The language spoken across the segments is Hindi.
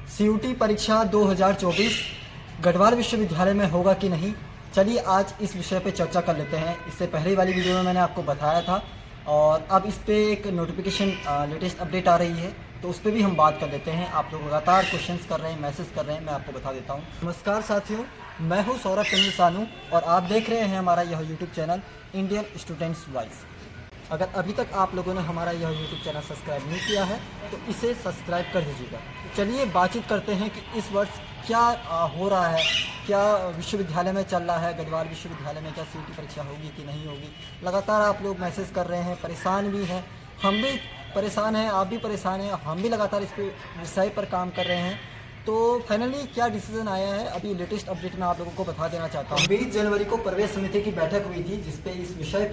सीयूटी परीक्षा 2024 गढ़वाल विश्वविद्यालय में होगा कि नहीं। चलिए आज इस विषय पे चर्चा कर लेते हैं। इससे पहले वाली वीडियो में मैंने आपको बताया था और अब इस पे एक नोटिफिकेशन लेटेस्ट अपडेट आ रही है, तो उस पर भी हम बात कर लेते हैं। आप लोग लगातार क्वेश्चंस कर रहे हैं, मैसेज कर रहे हैं, मैं आपको बता देता हूँ। नमस्कार साथियों, मैं हूँ सौरभ चंद्र सानू और आप देख रहे हैं हमारा यह YouTube channel Indian students voice. अगर अभी तक आप लोगों ने हमारा यह यूट्यूब चैनल सब्सक्राइब नहीं किया है तो इसे सब्सक्राइब कर दीजिएगा। चलिए बातचीत करते हैं कि इस वर्ष क्या हो रहा है, क्या विश्वविद्यालय में चल रहा है। गढ़वाल विश्वविद्यालय में क्या सीयूटी परीक्षा होगी कि नहीं होगी। लगातार आप लोग मैसेज कर रहे हैं, परेशान भी हैं, हम भी परेशान हैं, आप भी परेशान हैं, हम भी लगातार इस विषय पर काम कर रहे हैं। तो फाइनली क्या डिसीजन आया है, अभी लेटेस्ट अपडेट में आप लोगों को बता देना चाहता हूँ। 20 जनवरी को प्रवेश समिति की बैठक हुई थी, जिसपे इस विषय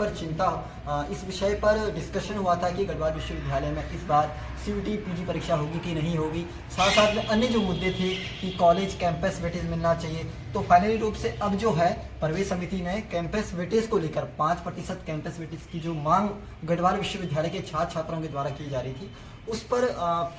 पर डिस्कशन हुआ था कि गढ़वाल विश्वविद्यालय में इस बार सीयूटी पीजी परीक्षा होगी कि नहीं होगी। साथ साथ में अन्य जो मुद्दे थे कि कॉलेज कैंपस वेटेज मिलना चाहिए। तो फाइनली रूप से अब जो है प्रवेश समिति ने कैंपस वेटेज को लेकर 5% कैंपस वेटेज की जो मांग गढ़वाल विश्वविद्यालय के छात्र छात्राओं के द्वारा की जा रही थी, उस पर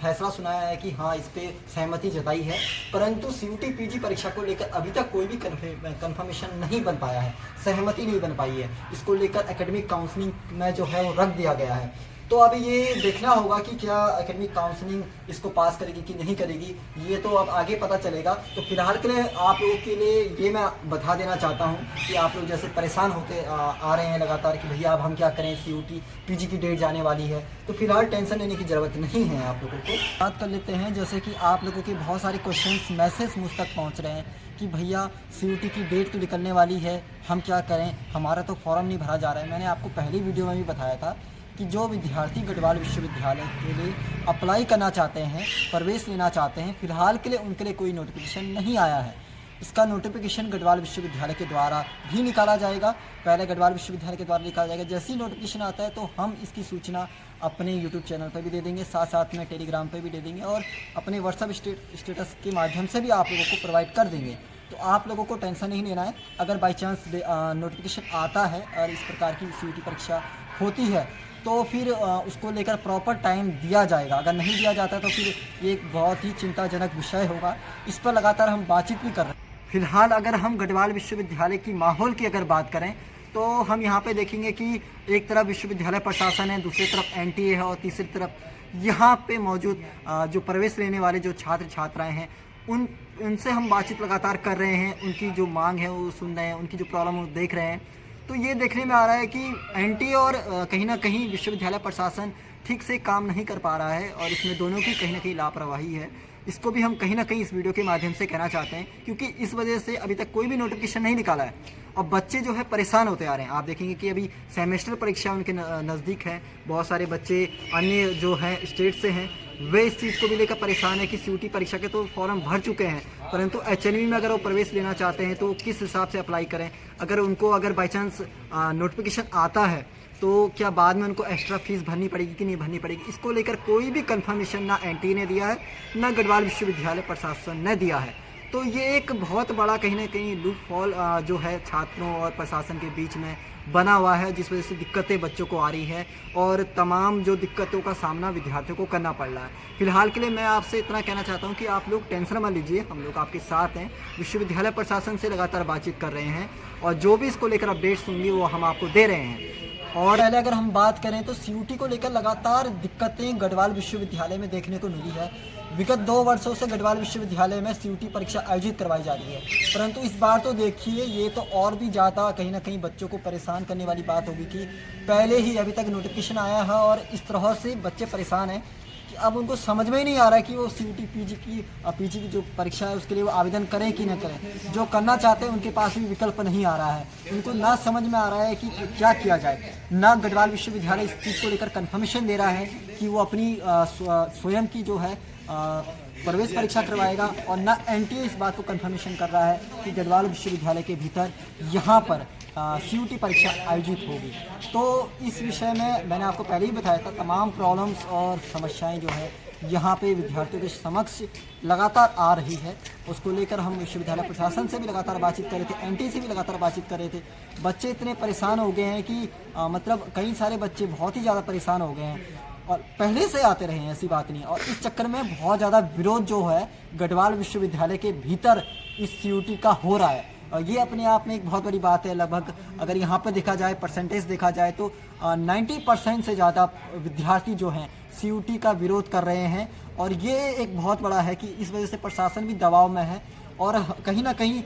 फैसला सुनाया है कि हाँ, इस पे सहमति जताई है। परंतु सीयूटी पीजी परीक्षा को लेकर अभी तक कोई भी कंफर्मेशन नहीं बन पाया है, सहमति नहीं बन पाई है। इसको लेकर एकेडमिक काउंसलिंग में जो है वो रख दिया गया है। तो अभी ये देखना होगा कि क्या एकेडमिक काउंसलिंग इसको पास करेगी कि नहीं करेगी, ये तो अब आगे पता चलेगा। तो फिलहाल के लिए आप लोगों के लिए ये मैं बता देना चाहता हूँ कि आप लोग जैसे परेशान होते आ रहे हैं लगातार कि भैया अब हम क्या करें, सीयूटी पीजी की डेट जाने वाली है, तो फिलहाल टेंशन लेने की ज़रूरत नहीं है। आप लोगों को बात कर लेते हैं, जैसे कि आप लोगों के बहुत सारे क्वेश्चंस मैसेज मुझ तक पहुँच रहे हैं कि भैया सीयूटी की डेट तो निकलने वाली है, हम क्या करें, हमारा तो फॉर्म नहीं भरा जा रहा है। मैंने आपको पहली वीडियो में भी बताया था कि जो विद्यार्थी गढ़वाल विश्वविद्यालय के लिए अप्लाई करना चाहते हैं, प्रवेश लेना चाहते हैं, फिलहाल के लिए उनके लिए कोई नोटिफिकेशन नहीं आया है। इसका नोटिफिकेशन गढ़वाल विश्वविद्यालय के द्वारा भी निकाला जाएगा। पहले गढ़वाल विश्वविद्यालय के द्वारा निकाला जाएगा, जैसे ही नोटिफिकेशन आता है तो हम इसकी सूचना अपने यूट्यूब चैनल पर भी दे देंगे, साथ साथ में टेलीग्राम पर भी दे देंगे और अपने व्हाट्सएप स्टेटस के माध्यम से भी आप लोगों को प्रोवाइड कर देंगे। तो आप लोगों को टेंशन नहीं लेना है। अगर बाई चांस नोटिफिकेशन आता है और इस प्रकार की सीयूटी परीक्षा होती है तो फिर उसको लेकर प्रॉपर टाइम दिया जाएगा। अगर नहीं दिया जाता तो फिर ये एक बहुत ही चिंताजनक विषय होगा। इस पर लगातार हम बातचीत भी कर रहे हैं। फिलहाल अगर हम गढ़वाल विश्वविद्यालय की माहौल की अगर बात करें तो हम यहाँ पे देखेंगे कि एक तरफ विश्वविद्यालय प्रशासन है, दूसरी तरफ एनटीए है और तीसरी तरफ यहाँ पे मौजूद जो प्रवेश लेने वाले जो छात्र छात्राएँ हैं उनसे हम बातचीत लगातार कर रहे हैं। उनकी जो मांग है वो सुन रहे हैं, उनकी जो प्रॉब्लम वो देख रहे हैं। तो ये देखने में आ रहा है कि एनटीए और कहीं ना कहीं विश्वविद्यालय प्रशासन ठीक से काम नहीं कर पा रहा है और इसमें दोनों की कहीं ना कहीं लापरवाही है। इसको भी हम कहीं ना कहीं इस वीडियो के माध्यम से कहना चाहते हैं, क्योंकि इस वजह से अभी तक कोई भी नोटिफिकेशन नहीं निकाला है और बच्चे जो है परेशान होते आ रहे हैं। आप देखेंगे कि अभी सेमेस्टर परीक्षा उनके नज़दीक है। बहुत सारे बच्चे अन्य जो हैं स्टेट से हैं, वे इस चीज़ को भी लेकर परेशान है कि सीयूटी परीक्षा के तो फॉर्म भर चुके हैं, परंतु एचएनवी में अगर वो प्रवेश लेना चाहते हैं तो किस हिसाब से अप्लाई करें। अगर बाई चांस नोटिफिकेशन आता है तो क्या बाद में उनको एक्स्ट्रा फीस भरनी पड़ेगी कि नहीं भरनी पड़ेगी, इसको लेकर कोई भी कंफर्मेशन ना एनटीए ने दिया है, ना गढ़वाल विश्वविद्यालय प्रशासन ने दिया है। तो ये एक बहुत बड़ा कहीं ना कहीं लूप फॉल जो है छात्रों और प्रशासन के बीच में बना हुआ है, जिस वजह से दिक्कतें बच्चों को आ रही है और तमाम जो दिक्कतों का सामना विद्यार्थियों को करना पड़ रहा है। फिलहाल के लिए मैं आपसे इतना कहना चाहता हूं कि आप लोग टेंशन मत लीजिए, हम लोग आपके साथ हैं। विश्वविद्यालय प्रशासन से लगातार बातचीत कर रहे हैं और जो भी इसको लेकर अपडेट्स होंगी वो हम आपको दे रहे हैं। और पहले अगर हम बात करें तो सीयूटी को लेकर लगातार दिक्कतें गढ़वाल विश्वविद्यालय में देखने को मिली है। विगत 2 वर्षों से गढ़वाल विश्वविद्यालय में सीयूटी परीक्षा आयोजित करवाई जा रही है, परंतु इस बार तो देखिए ये तो और भी ज़्यादा कहीं ना कहीं बच्चों को परेशान करने वाली बात होगी कि पहले ही अभी तक नोटिफिकेशन आया है और इस तरह से बच्चे परेशान हैं कि अब उनको समझ में ही नहीं आ रहा है कि वो सीयूटी पीजी की जो परीक्षा है उसके लिए वो आवेदन करें कि न करें। जो करना चाहते हैं उनके पास भी विकल्प नहीं आ रहा है, उनको ना समझ में आ रहा है कि क्या किया जाए। ना गढ़वाल विश्वविद्यालय इस चीज़ को लेकर कंफर्मेशन दे रहा है कि वो अपनी स्वयं की जो है प्रवेश परीक्षा करवाएगा और ना एनटीए इस बात को कंफर्मेशन कर रहा है कि गढ़वाल विश्वविद्यालय के भीतर यहाँ पर सीयूटी परीक्षा आयोजित होगी। तो इस विषय में मैंने आपको पहले ही बताया था, तमाम प्रॉब्लम्स और समस्याएं जो है यहाँ पे विद्यार्थियों के समक्ष लगातार आ रही है। उसको लेकर हम विश्वविद्यालय प्रशासन से भी लगातार बातचीत कर रहे थे, एनटीए से भी लगातार बातचीत कर रहे थे। बच्चे इतने परेशान हो गए हैं कि मतलब कई सारे बच्चे बहुत ही ज़्यादा परेशान हो गए हैं। और पहले से आते रहे हैं, ऐसी बात नहीं है। और इस चक्कर में बहुत ज़्यादा विरोध जो है गढ़वाल विश्वविद्यालय के भीतर इस CUT का हो रहा है। और ये अपने आप में एक बहुत बड़ी बात है। लगभग अगर यहाँ पर देखा जाए, परसेंटेज देखा जाए तो 90% से ज़्यादा विद्यार्थी जो हैं CUT का विरोध कर रहे हैं। और ये एक बहुत बड़ा है कि इस वजह से प्रशासन भी दबाव में है और कहीं ना कहीं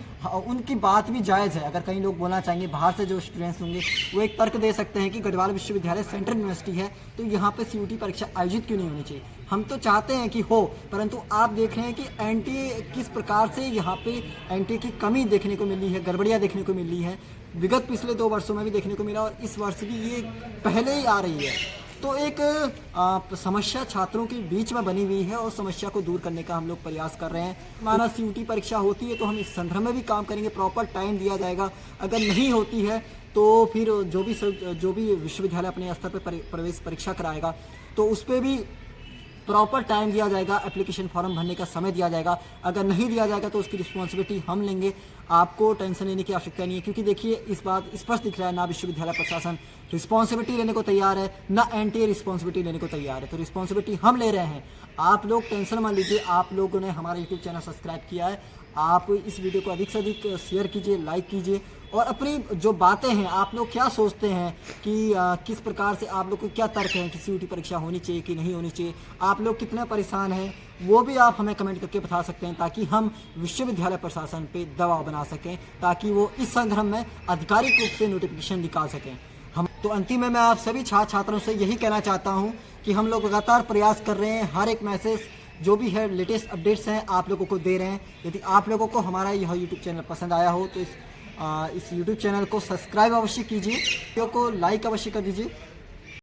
उनकी बात भी जायज़ है। अगर कई लोग बोलना चाहेंगे, बाहर से जो स्टूडेंट्स होंगे वो एक तर्क दे सकते हैं कि गढ़वाल विश्वविद्यालय सेंट्रल यूनिवर्सिटी है तो यहाँ पे CUT परीक्षा आयोजित क्यों नहीं होनी चाहिए। हम तो चाहते हैं कि हो, परंतु आप देख रहे हैं कि NTA किस प्रकार से यहाँ पे NTA की कमी देखने को मिली है, गड़बड़ियाँ देखने को मिली है। विगत पिछले 2 वर्षों में भी देखने को मिला और इस वर्ष भी ये पहले ही आ रही है। तो एक समस्या छात्रों के बीच में बनी हुई है और समस्या को दूर करने का हम लोग प्रयास कर रहे हैं। माना CUT परीक्षा होती है तो हम इस संदर्भ में भी काम करेंगे, प्रॉपर टाइम दिया जाएगा। अगर नहीं होती है तो फिर जो भी विश्वविद्यालय अपने स्तर पर प्रवेश परीक्षा कराएगा तो उस पर भी प्रॉपर टाइम दिया जाएगा, एप्लीकेशन फॉर्म भरने का समय दिया जाएगा। अगर नहीं दिया जाएगा तो उसकी रिस्पॉन्सिबिलिटी हम लेंगे। आपको टेंशन लेने की आवश्यकता नहीं है, क्योंकि देखिए इस बात स्पष्ट दिख रहा है, ना विश्वविद्यालय प्रशासन रिस्पॉन्सिबिलिटी लेने को तैयार है, ना NTA रिस्पॉन्सिबिलिटी लेने को तैयार है। तो रिस्पॉन्सिबिलिटी हम ले रहे हैं, आप लोग टेंशन मत लीजिए। आप लोगों ने हमारा YouTube चैनल सब्सक्राइब किया है, आप इस वीडियो को अधिक से अधिक शेयर कीजिए, लाइक कीजिए और अपनी जो बातें हैं, आप लोग क्या सोचते हैं कि किस प्रकार से आप लोग को क्या तर्क हैं कि CUT परीक्षा होनी चाहिए कि नहीं होनी चाहिए, आप लोग कितने परेशान हैं, वो भी आप हमें कमेंट करके बता सकते हैं ताकि हम विश्वविद्यालय प्रशासन पे दबाव बना सकें, ताकि वो इस संदर्भ में आधिकारिक रूप से नोटिफिकेशन निकाल सकें। हम तो अंतिम में मैं आप सभी छात्र छात्रों से यही कहना चाहता हूँ कि हम लोग लगातार प्रयास कर रहे हैं, हर एक मैसेज जो भी है, लेटेस्ट अपडेट्स हैं आप लोगों को दे रहे हैं। यदि आप लोगों को हमारा यह YouTube चैनल पसंद आया हो तो इस YouTube चैनल को सब्सक्राइब अवश्य कीजिए, वीडियो को लाइक अवश्य कर दीजिए।